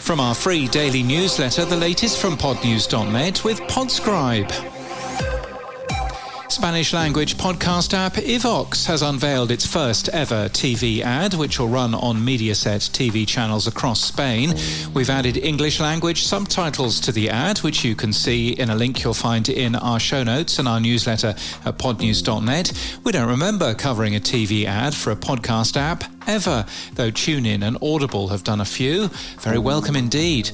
From our free daily newsletter, the latest from podnews.net with Podscribe. Spanish language podcast app iVoox has unveiled its first ever TV ad, which will run on Mediaset TV channels across Spain. We've added English language subtitles to the ad, which you can see in a link you'll find in our show notes and our newsletter at podnews.net. We don't remember covering a TV ad for a podcast app ever, though TuneIn and Audible have done a few. Very welcome indeed.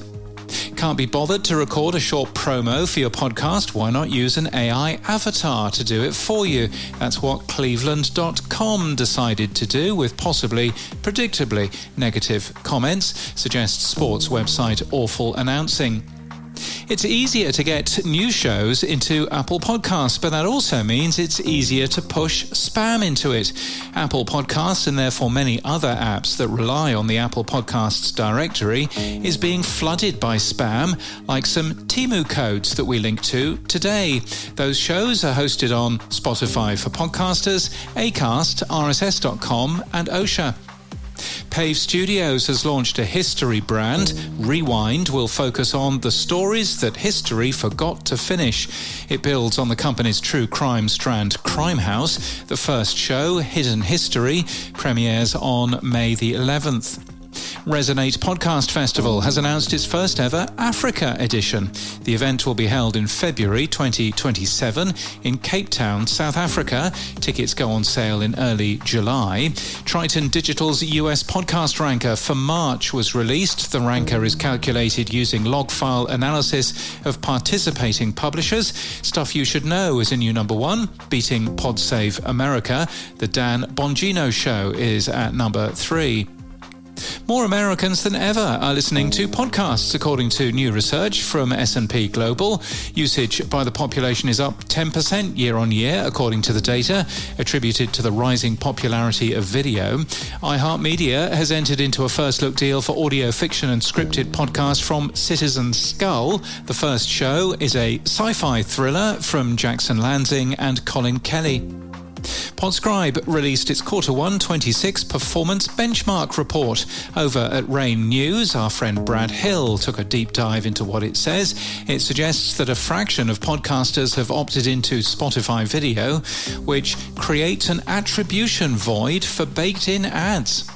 Can't be bothered to record a short promo for your podcast? Why not use an AI avatar to do it for you? That's what Cleveland.com decided to do, with possibly, predictably, negative comments, suggests sports website Awful Announcing. It's easier to get new shows into Apple Podcasts, but that also means it's easier to push spam into it. Apple Podcasts, and therefore many other apps that rely on the Apple Podcasts directory, is being flooded by spam, like some Temu codes that we link to today. Those shows are hosted on Spotify for Podcasters, Acast, RSS.com, and OSHA. Pave Studios has launched a history brand. Rewind will focus on the stories that history forgot to finish. It builds on the company's true crime strand, Crime House. The first show, Hidden History, premieres on May the 11th. Resonate Podcast Festival has announced its first ever Africa edition. The event will be held in February 2027 in Cape Town, South Africa. Tickets go on sale in early July. Triton Digital's US podcast ranker for March was released. The ranker is calculated using log file analysis of participating publishers. Stuff You Should Know is a new number one, beating PodSave America. The Dan Bongino Show is at number 3. More Americans than ever are listening to podcasts, according to new research from S&P Global. Usage by the population is up 10% year on year, according to the data, attributed to the rising popularity of video. iHeartMedia has entered into a first-look deal for audio fiction and scripted podcasts from Citizen Skull. The first show is a sci-fi thriller from Jackson Lansing and Colin Kelly. Podscribe released its Q1 26 performance benchmark report. Over at Rain News, our friend Brad Hill took a deep dive into what it says. It suggests that a fraction of podcasters have opted into Spotify video, which creates an attribution void for baked-in ads.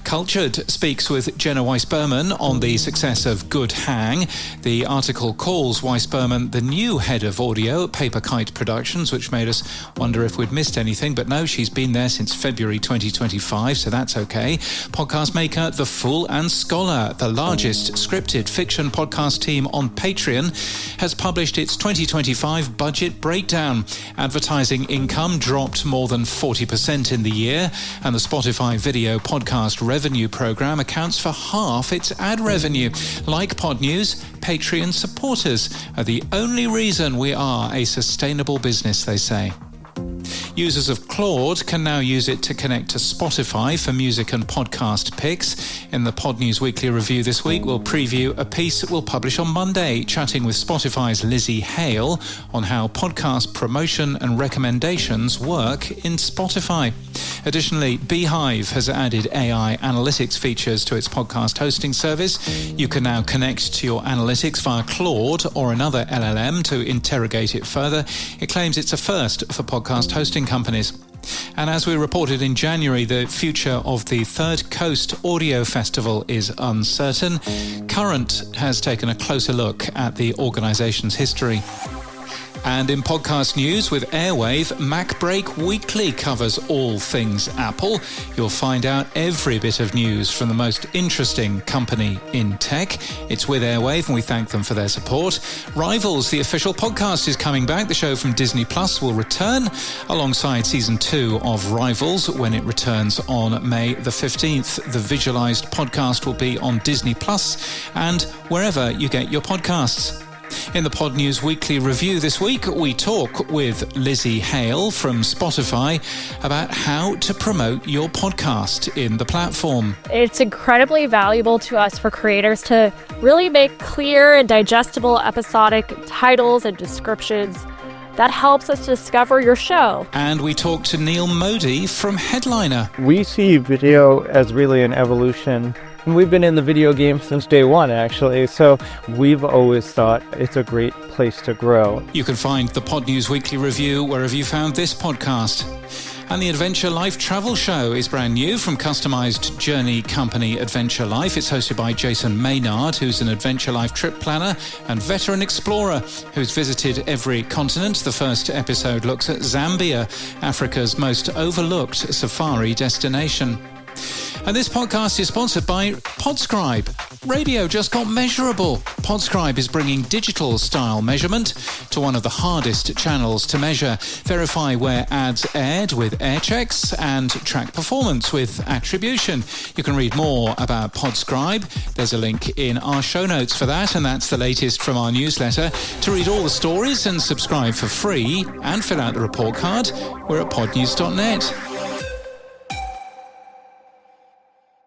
Cultured speaks with Jenna Weiss-Berman on the success of Good Hang. The article calls Weiss-Berman the new head of audio at Paper Kite Productions, which made us wonder if we'd missed anything. But no, she's been there since February 2025, so that's okay. Podcast maker The Fool and Scholar, the largest scripted fiction podcast team on Patreon, has published its 2025 budget breakdown. Advertising income dropped more than 40% in the year, and the Spotify video podcast revenue program accounts for half its ad revenue. Like Pod News, Patreon supporters are the only reason we are a sustainable business, they say. Users of Claude can now use it to connect to Spotify for music and podcast picks. In the Pod News Weekly Review this week, we'll preview a piece that we'll publish on Monday, chatting with Spotify's Lizzie Hale on how podcast promotion and recommendations work in Spotify. Additionally, Beehive has added AI analytics features to its podcast hosting service. You can now connect to your analytics via Claude or another LLM to interrogate it further. It claims it's a first for podcast hosting companies. And as we reported in January, the future of the Third Coast Audio Festival is uncertain. Current has taken a closer look at the organisation's history. And in podcast news with Airwave, MacBreak Weekly covers all things Apple. You'll find out every bit of news from the most interesting company in tech. It's with Airwave, and we thank them for their support. Rivals, the official podcast, is coming back. The show from Disney Plus will return alongside season 2 of Rivals when it returns on May the 15th. The visualized podcast will be on Disney Plus and wherever you get your podcasts. In the Pod News Weekly Review this week, we talk with Lizzie Hale from Spotify about how to promote your podcast in the platform. It's incredibly valuable to us for creators to really make clear and digestible episodic titles and descriptions. That helps us discover your show. And we talk to Neil Modi from Headliner. We see video as really an evolution And we've been in the video game since day one, actually, so we've always thought it's a great place to grow. You can find the Pod News Weekly Review wherever you found this podcast. And the Adventure Life Travel Show is brand new from customized journey company Adventure Life. It's hosted by Jason Maynard, who's an Adventure Life trip planner and veteran explorer who's visited every continent. The first episode looks at Zambia, Africa's most overlooked safari destination. And this podcast is sponsored by Podscribe. Radio just got measurable. Podscribe is bringing digital style measurement to one of the hardest channels to measure. Verify where ads aired with air checks and track performance with attribution. You can read more about Podscribe. There's a link in our show notes for that, and that's the latest from our newsletter. To read all the stories and subscribe for free and fill out the report card, we're at podnews.net.